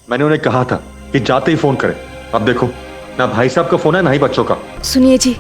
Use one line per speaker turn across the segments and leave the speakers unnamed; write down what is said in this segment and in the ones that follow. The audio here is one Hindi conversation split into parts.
मैंने उन्हें कहा था कि जाते ही फोन करें। अब देखो, ना भाई साहब का फोन है ना ही बच्चों का।
सुनिए जी,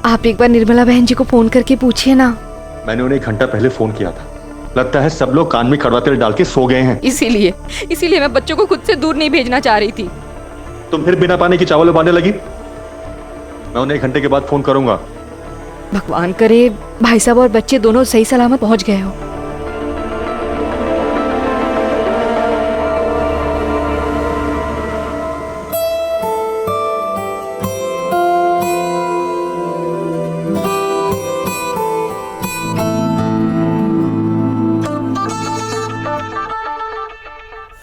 आप एक बार निर्मला बहन जी को फोन करके पूछिए ना।
मैंने उन्हें 1 घंटा पहले फोन किया था। लगता है सब लोग कान में कड़वा तेल डाल के सो गए हैं।
इसीलिए मैं बच्चों को खुद से दूर नहीं भेजना चाह रही थी।
तुम फिर बिना पानी की चावल उबालने लगी। मैं उन्हें 1 घंटे के बाद फोन करूंगा।
भगवान करे भाई साहब और बच्चे दोनों सही सलामत पहुंच गए हो।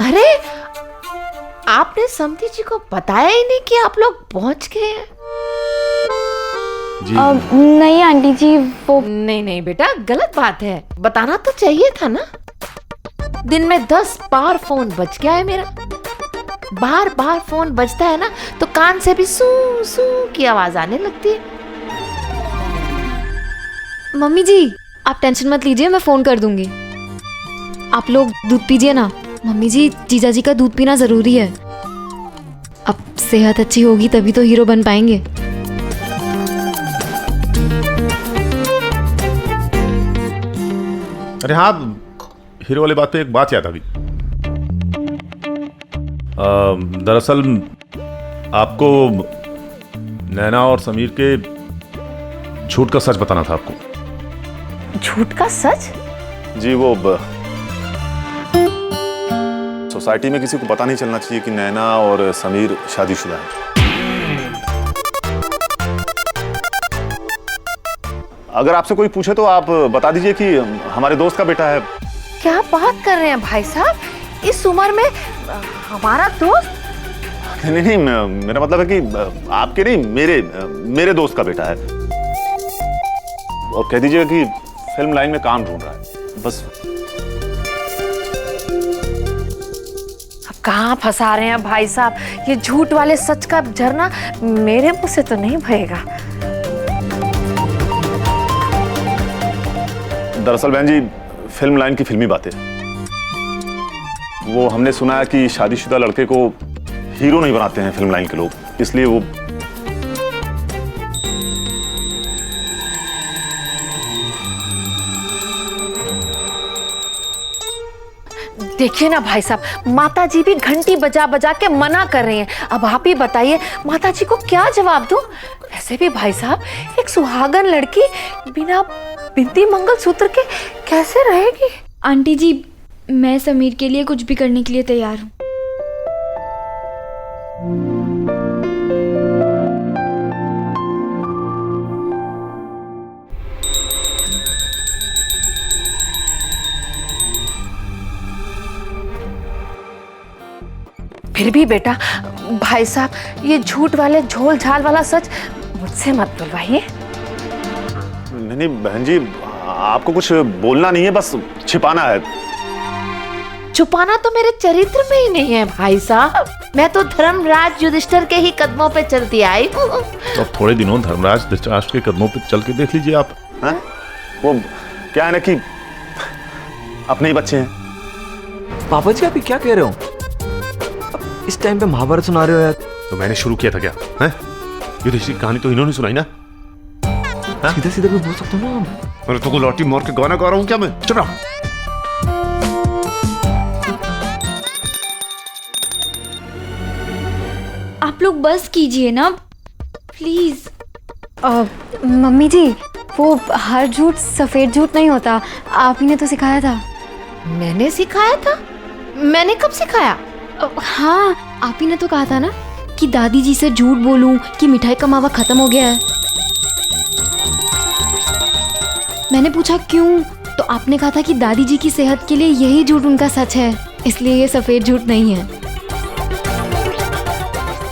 अरे, आपने समधी जी को बताया ही नहीं कि आप लोग पहुंच गए हैं?
जी
नहीं आंटी जी, वो
नहीं बेटा, गलत बात है। बताना तो चाहिए था ना। दिन में 10 बार फोन बज गया है मेरा। बार बार फोन बजता है ना तो कान से भी सू सू की आवाज आने लगती है।
मम्मी जी आप टेंशन मत लीजिए, मैं फोन कर दूंगी। आप लोग दूध पीजिए ना। मम्मी जी, जीजा जी का दूध पीना जरूरी है। अब सेहत अच्छी होगी तभी तो हीरो बन पाएंगे।
अरे हाँ, हीरो वाली बात पे एक बात याद आ गई। दरअसल आपको नैना और समीर के झूठ का सच बताना था आपको।
झूठ का सच?
जी, वो सोसाइटी में किसी को पता नहीं चलना चाहिए कि नैना और समीर शादीशुदा हैं। अगर आपसे कोई पूछे तो आप बता दीजिए कि हमारे दोस्त का बेटा है।
क्या बात कर रहे हैं भाई साहब, इस उम्र में हमारा दोस्त?
नहीं, मेरा मतलब है कि आपके नहीं, मेरे दोस्त का बेटा है। और कह दीजिएगा कि फिल्म लाइन में काम ढूंढ रहा है, बस।
अब कहाँ फंसा रहे हैं भाई साहब? ये झूठ वाले सच का झरना मेरे मुंह से तो नहीं बहेगा।
दरअसल बहन जी, फिल्म लाइन की फिल्मी बातें, वो हमने सुना है कि शादीशुदा लड़के को हीरो नहीं बनाते हैं फिल्म लाइन के लोग, इसलिए वो
देखिए ना भाई साहब, माता जी भी घंटी बजा बजा के मना कर रही हैं। अब आप ही बताइए माता जी को क्या जवाब दूं? वैसे भी भाई साहब, एक सुहागन लड़की बिना बिंदी मंगलसूत्र के कैसे रहेगी?
आंटी जी, मैं समीर के लिए कुछ भी करने के लिए तैयार हूँ।
फिर भी बेटा, भाई साहब, ये झूठ वाले झोल झाल वाला सच मुझसे मत बुलवाइए।
नहीं बहन जी, आपको कुछ बोलना नहीं है, बस छिपाना है।
छुपाना तो मेरे चरित्र में ही नहीं है भाई साहब। मैं तो धर्मराज युधिष्ठिर के ही कदमों पे चलती आई हूँ।
तो थोड़े दिनों धर्मराज धृतराष्ट्र के कदमों पे चल के देख लीजिए आप। हैं? वो क्या है ना कि अपने ही बच्चे हैं।
पापा जी, आप क्या कह रहे हो? इस टाइम पे महाभारत सुना रहे हो यार?
तो मैंने शुरू किया था क्या? हैं? युधिष्ठिर की कहानी तो इन्होंने सुनाई ना।
सीधा सीधा भी बोल सकते हो ना आप।
अरे तो लौटी मार के गाना गा रहा हूँ क्या मैं? चुप रहो।
आप लोग बस कीजिए ना प्लीज। मम्मी जी, वो हर झूठ सफेद झूठ नहीं होता। आप ही ने तो सिखाया था।
मैंने सिखाया था? मैंने कब सिखाया?
हाँ, आप ही ने तो कहा था ना कि दादी जी से झूठ बोलूं कि मिठाई का मावा खत्म हो गया है। मैंने पूछा क्यों, तो आपने कहा था कि दादी जी की सेहत के लिए यही झूठ उनका सच है, इसलिए ये सफेद झूठ नहीं है।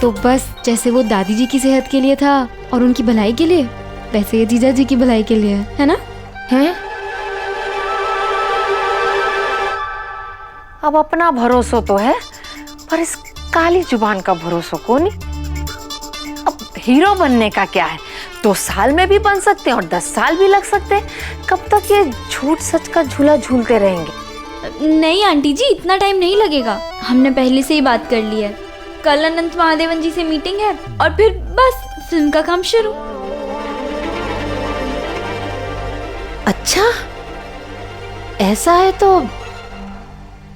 तो बस जैसे वो दादी जी की सेहत के लिए था और उनकी भलाई के लिए, वैसे ये जीजा जी की भलाई के लिए है ना?
हैं? अब अपना भरोसा तो है, पर इस काली जुबान का भरोसा को नहीं। अब हीरो बनने का क्या है, 2 साल में भी बन सकते हैं और 10 साल भी लग सकते हैं। कब तक ये झूठ सच का झूला झूलते रहेंगे?
नहीं आंटी जी, इतना टाइम नहीं लगेगा। हमने पहले से ही बात कर ली है। कल अनंत महादेवन जी से मीटिंग है और फिर बस फिल्म का काम शुरू।
अच्छा, ऐसा है तो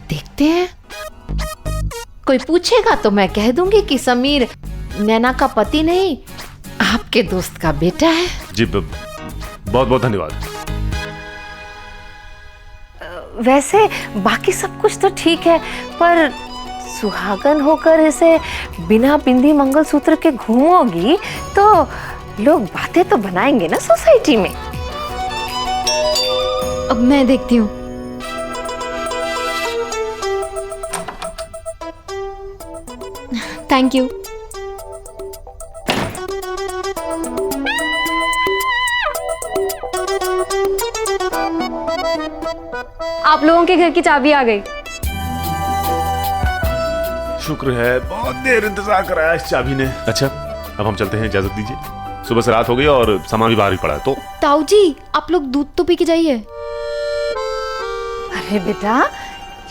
देखते हैं। कोई पूछेगा तो मैं कह दूंगी कि समीर नैना का पति नहीं, आपके दोस्त का बेटा है।
जी बहुत बहुत धन्यवाद।
वैसे बाकी सब कुछ तो ठीक है, पर सुहागन होकर इसे बिना बिंदी मंगलसूत्र के घूमोगी तो लोग बातें तो बनाएंगे ना सोसाइटी में।
अब मैं देखती हूँ। Thank you.
आप लोगों के घर की चाबी आ गई।
शुक्र है, बहुत देर इंतजार कराया इस चाबी ने। अच्छा, अब हम चलते हैं, इजाजत दीजिए। सुबह से रात हो गई और सामान भी बाहर ही पड़ा है। तो
ताऊ जी, आप लोग दूध तो पी के जाइए।
अरे बेटा,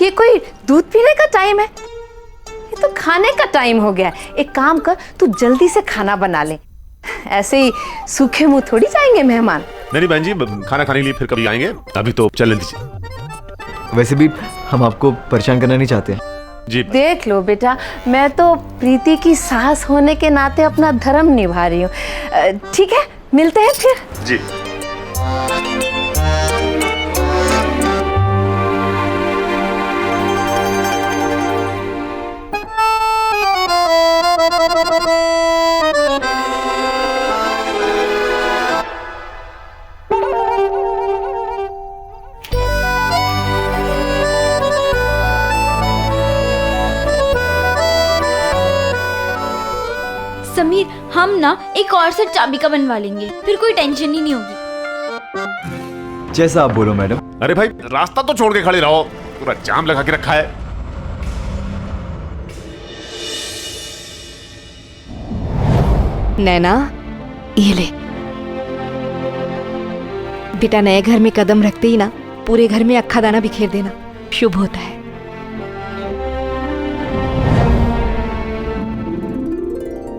ये कोई दूध पीने का टाइम है? ये तो खाने का टाइम हो गया। एक काम कर, तू जल्दी से खाना बना ले। ऐसे ही सूखे मुंह थोड़ी जाएंगे मेहमान।
नहीं बहन जी, खाना खाने के लिए फिर कभी आएंगे, अभी तो चलने दीजिए।
वैसे भी हम आपको परेशान करना नहीं चाहते।
जी
देख लो बेटा, मैं तो प्रीति की सास होने के नाते अपना धर्म निभा रही हूँ। ठीक है, मिलते हैं फिर।
जी।
समीर, हम ना एक और सेट चाबी का बनवा लेंगे, फिर कोई टेंशन ही नहीं होगी।
जैसा आप बोलो मैडम।
अरे भाई, रास्ता तो छोड़ के खड़े रहो, पूरा जाम लगा के रखा है।
नैना, ये ले बेटा। नए घर में कदम रखते ही ना पूरे घर में अक्खा दाना बिखेर देना शुभ होता है।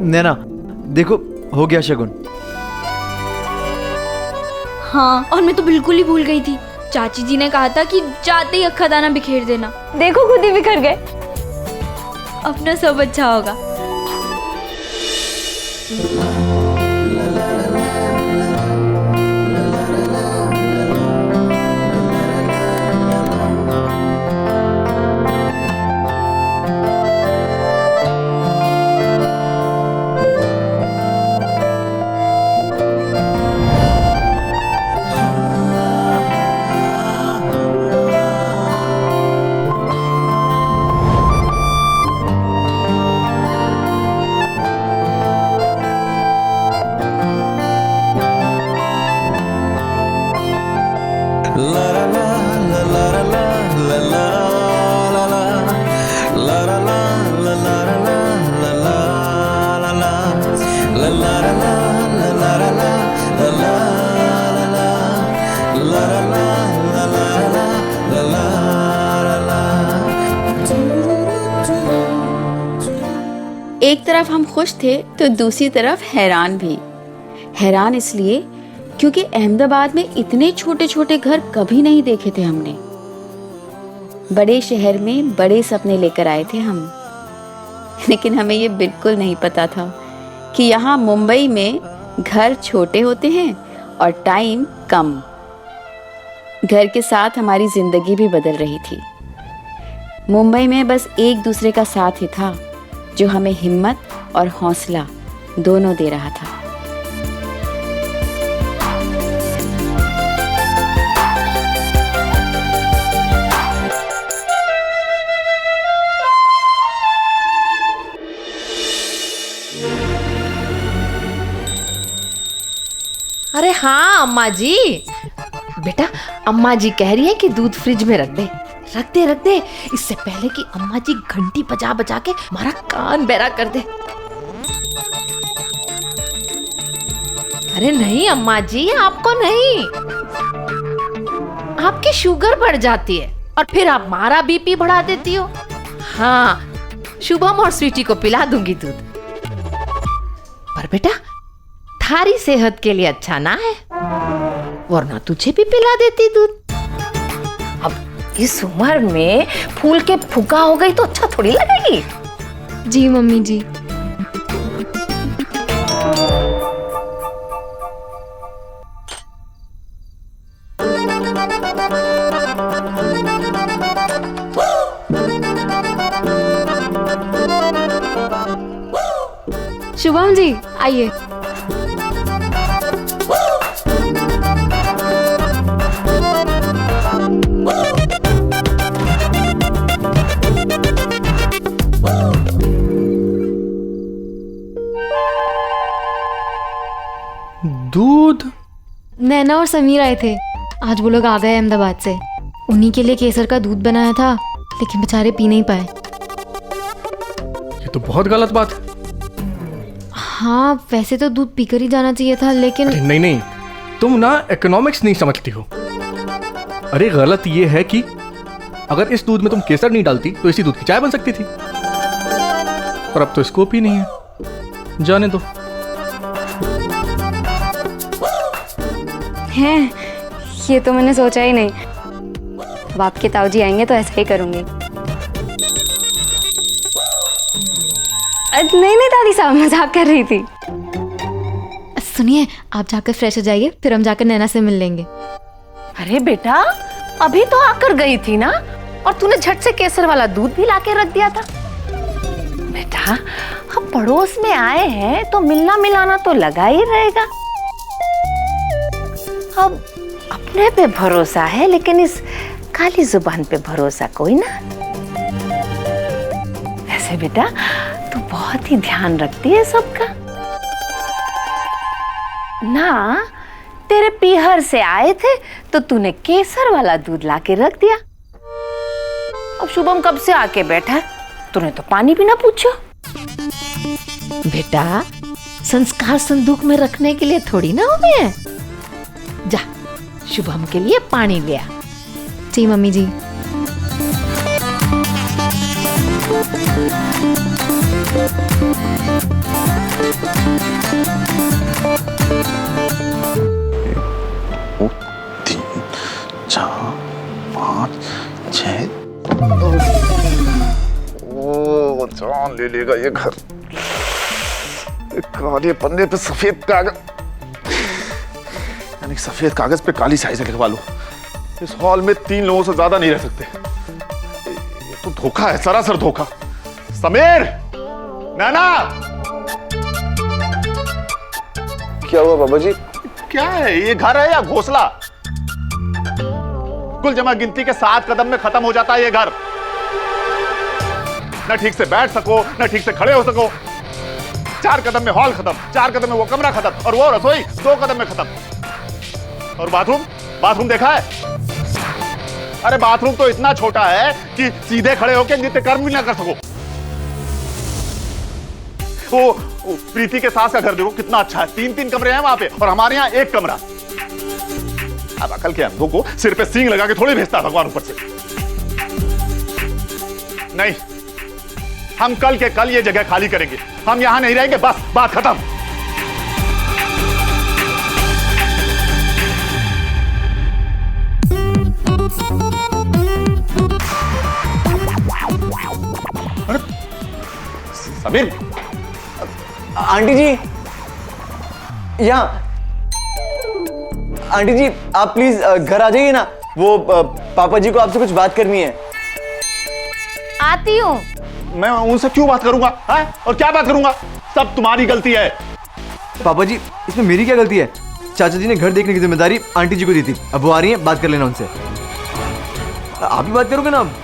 नैना देखो, हो गया शगुन।
हाँ, और मैं तो बिल्कुल ही भूल गई थी। चाची जी ने कहा था कि जाते ही अक्खा दाना बिखेर देना। देखो, खुद ही बिखर गए। अपना सब अच्छा होगा।
एक तरफ हम खुश थे तो दूसरी तरफ हैरान भी। हैरान इसलिए क्योंकि अहमदाबाद में इतने छोटे छोटे घर कभी नहीं देखे थे हमने। बड़े शहर में बड़े सपने लेकर आए थे हम, लेकिन हमें ये बिल्कुल नहीं पता था कि यहाँ मुंबई में घर छोटे होते हैं और टाइम कम। घर के साथ हमारी जिंदगी भी बदल रही थी। मुंबई में बस एक दूसरे का साथ ही था जो हमें हिम्मत और हौसला दोनों दे रहा था।
अरे हाँ अम्मा जी, बेटा अम्मा जी कह रही है कि दूध फ्रिज में रख दे। रख दे रख दे, इससे पहले कि अम्मा जी घंटी बजा बजा के हमारा कान बहरा कर दे। अरे नहीं अम्मा जी, आपको नहीं, आपकी शुगर बढ़ जाती है। और फिर आप हमारा बीपी बढ़ा देती हो। हाँ, शुभम और स्वीटी को पिला दूंगी दूध, पर बेटा थारी सेहत के लिए अच्छा ना है, वरना तुझे भी पिला देती दूध। अब इस उम्र में फूल के फुका हो गई तो अच्छा थोड़ी लगेगी।
जी मम्मी जी। शुभम जी आइए।
दूध?
नैना और समीर आए थे, आज वो लोग आ गए अहमदाबाद से। उन्हीं के लिए केसर का दूध बनाया था, लेकिन बेचारे पी नहीं पाए।
ये तो बहुत गलत बात है।
हाँ, वैसे तो दूध पीकर ही जाना चाहिए था, लेकिन
अरे नहीं नहीं, तुम ना इकोनॉमिक्स नहीं समझती हो। अरे गलत ये है कि अगर इस दूध में तुम केसर नहीं डालती तो इसी दूध की चाय बन सकती थी, पर अब तो स्कोप ही नहीं है। जाने दो।
हैं, ये तो मैंने सोचा ही नहीं। अब आपके ताऊजी आएंगे तो ऐसा ही करूंगी। नहीं नहीं दादी साहब, मजाक कर रही थी।
सुनिए, आप जाकर फ्रेश हो जाइए, फिर हम जाकर नैना से मिल लेंगे।
अरे बेटा, अभी तो आकर गई थी ना, और तूने झट से केसर वाला दूध भी लाके रख दिया था। बेटा, हम पड़ोस में आए हैं तो मिलना मिलाना तो लगा ही रहेगा। अब अपने पे भरोसा है, लेकिन इस काली जुबान पे भरोसा कोई ना। वैसे बेटा, तू बहुत ही ध्यान रखती है सबका ना। तेरे पीहर से आए थे तो तूने केसर वाला दूध लाके रख दिया। अब शुभम कब से आके बैठा है, तूने तो पानी भी ना पूछा। बेटा, संस्कार संदूक में रखने के लिए थोड़ी ना हुए हैं। जा, शुभम के लिए पानी ले आ।
जी मम्मी जी।
जान ले लेगा ये घर। काले पन्ने पे सफेद कागज, यानी सफेद कागज पे काली स्याही से लिखवा लो। इस हॉल में 3 लोगों से ज्यादा नहीं रह सकते। ये तो धोखा है, सरासर धोखा। समीर, नैना,
क्या हुआ बाबा जी?
क्या है ये, घर है या घोंसला? कुल जमा गिनती के 7 कदम में खत्म हो जाता है ये घर। न ठीक से बैठ सको, न ठीक से खड़े हो सको। 4 कदम में हॉल खत्म, 4 कदम में वो कमरा खत्म, और वो रसोई 2 कदम में खत्म। और बाथरूम देखा है? अरे बाथरूम तो इतना छोटा है कि सीधे खड़े होकर नित्य कर्म भी ना कर सको। वो प्रीति के सास का घर देखो कितना अच्छा है, 3-3 कमरे हैं वहां पे, और हमारे यहाँ 1 कमरा। अब अकल के अंधों को सिर पे सींग लगा के थोड़ी भेजता भगवान ऊपर से। नहीं, हम कल के कल ये जगह खाली करेंगे। हम यहां नहीं रहेंगे, बस बात खत्म। अरे समीर,
आंटी जी, यहाँ। आंटी जी, आप प्लीज घर आ जाइए ना। वो पापा जी को आपसे कुछ बात करनी है।
आती हूँ।
मैं उनसे क्यों बात करूंगा? है? और क्या बात करूंगा? सब तुम्हारी गलती है।
पापा जी, इसमें मेरी क्या गलती है? चाचा जी ने घर देखने की जिम्मेदारी आंटी जी को दी थी, अब वो आ रही हैं, बात कर लेना उनसे। आप ही बात करोगे ना अब?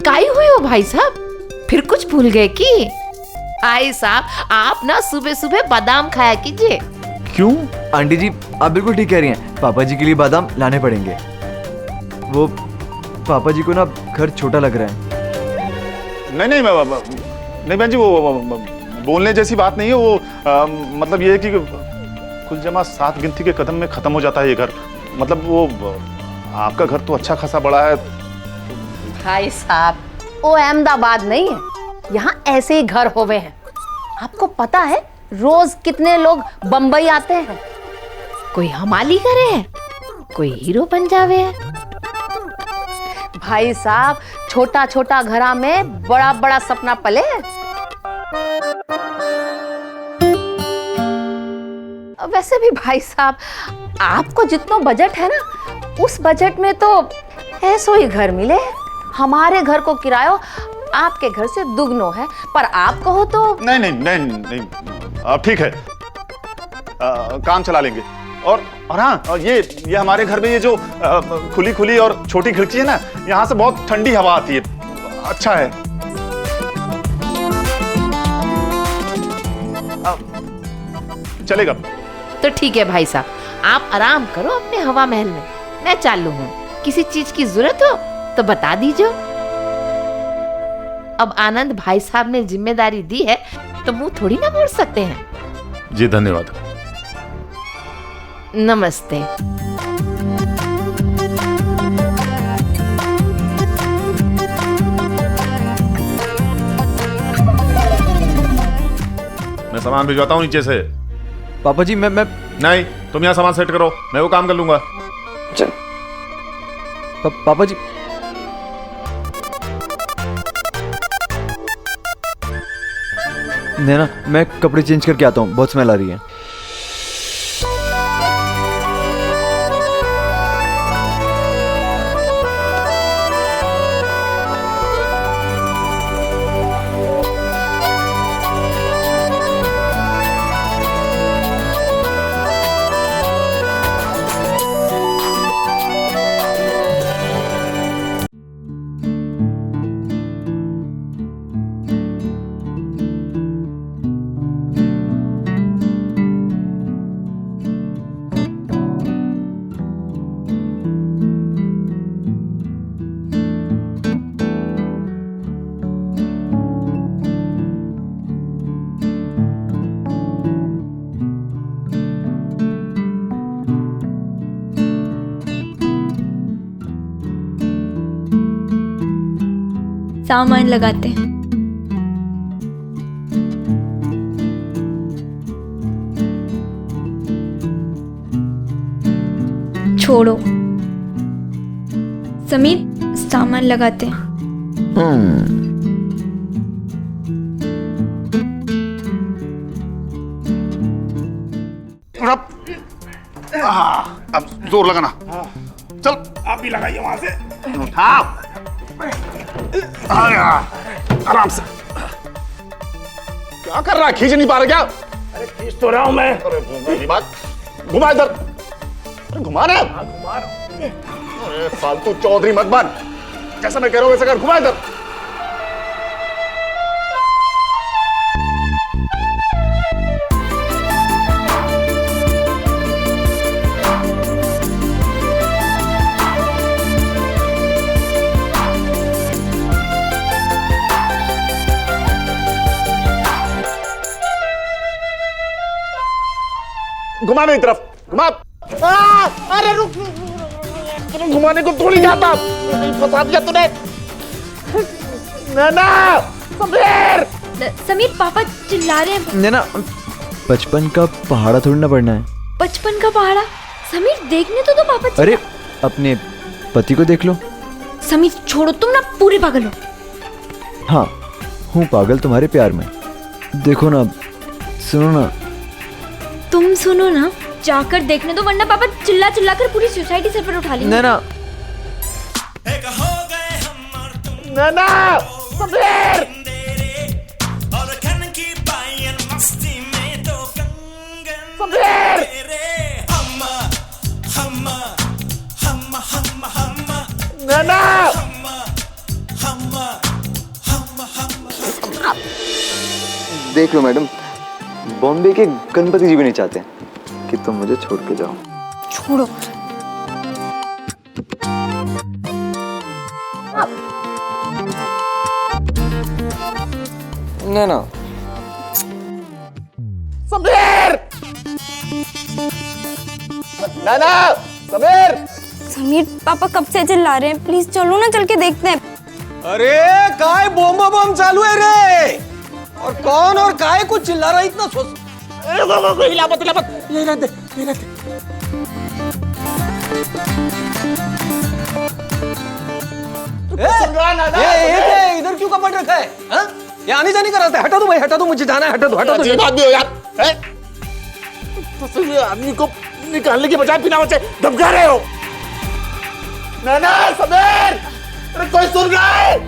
काई हुई हो भाई साहब, फिर कुछ भूल गए कि? आई साहब, आप ना सुबह सुबह बादाम खाया कीजिए।
क्यों? आंटी जी, आप बिल्कुल ठीक कह रही हैं, पापा जी के लिए बादाम लाने पड़ेंगे। वो पापा जी को ना घर छोटा लग रहा है।
नहीं बहन जी, वो बोलने जैसी बात नहीं है। वो मतलब ये है कि कुल जमा 7 गिनती के कदम में खत्म हो जाता है ये घर। मतलब वो आपका घर तो अच्छा खासा बड़ा है।
भाई साहब, वो अहमदाबाद नहीं है, यहाँ ऐसे ही घर होवे हैं। आपको पता है रोज कितने लोग बंबई आते हैं? कोई हमाली करे है, कोई हीरो बन जावे है। भाई साहब, छोटा छोटा घरा में बड़ा बड़ा सपना पले। वैसे भी भाई साहब, आपको जितना बजट है ना, उस बजट में तो ऐसो ही घर मिले। हमारे घर को किराया आपके घर से दुगनो है, पर आप कहो तो
नहीं नहीं नहीं नहीं, अब ठीक है, काम चला लेंगे। और हाँ, ये हमारे घर में ये जो खुली खुली और छोटी खिड़की है ना, यहाँ से बहुत ठंडी हवा आती है, अच्छा है। चलेगा
तो ठीक है भाई साहब, आप आराम करो अपने हवा महल में, मैं चालू हूँ। किसी चीज की जरूरत हो तो बता दीजिए। अब आनंद भाई साहब ने जिम्मेदारी दी है तो मुंह थोड़ी ना मोड़ सकते हैं।
जी धन्यवाद।
नमस्ते।
मैं सामान भिजवाता हूँ नीचे से।
पापा जी मैं
नहीं, तुम यहाँ सामान सेट करो, मैं वो काम कर लूंगा।
पापा जी नैना, मैं कपड़े चेंज करके आता हूँ, बहुत स्मेल आ रही है।
सामान लगाते हैं। छोड़ो समीर, सामान लगाते हैं।
अब जोर लगाना। चल, आप भी लगाइए वहां से। उठाओ, आराम से। क्या कर रहा है? खींच नहीं पा रहा क्या?
अरे खींच तो रहा हूं मैं।
घुमा इधर, घुमा रहा। अरे फालतू चौधरी मत बन, जैसा मैं कह रहा हूं वैसा कर। घुमा इधर। घुमा मेरी तरफ, घुमा। अरे रुक, घुमाने को थोड़ी जाता, फंसा दिया तूने। नैना, समीर।
समीर, पापा चिल्ला रहे हैं।
नैना, बचपन का पहाड़ा थोड़ी ना पढ़ना है।
बचपन का पहाड़ा? समीर देखने तो पापा।
अरे अपने पति को देख लो।
समीर छोड़ो, तुम ना पूरे पागल हो।
हाँ, हूँ पागल तुम्हारे प्यार में। देखो ना, सुनो ना।
तुम सुनो ना, जाकर देखने दो, वरना पापा चिल्ला चिल्ला कर पूरी सोसाइटी सर पर उठा लेंगे।
नैना,
नैना, समीर। नैना,
देख लो मैडम, बॉम्बे के गणपति जी भी नहीं चाहते कि तुम मुझे छोड़ के जाओ।
छोड़ो।
नैना,
समीर। नैना, समीर
समीर पापा कब से चिल्ला रहे हैं, प्लीज चलो ना, चल के देखते हैं।
अरे काय बॉम्ब बम चालू है रे, और कौन और काय कुछ चिल्ला रहा है इतना सोच। हिला मत ये रहते ये इधर क्यों कपड़ रखा है? हाँ? ये आने जाने का रास्ता है, हटा दो भाई, हटा दो, मुझे जाना है, हटा दो
अजीब आदमी हो यार, हैं? तो ये आदमी को निकालने की बजाय बिना वजह धमका रहे हो। ना समीर, अरे कोई सुन रहा है?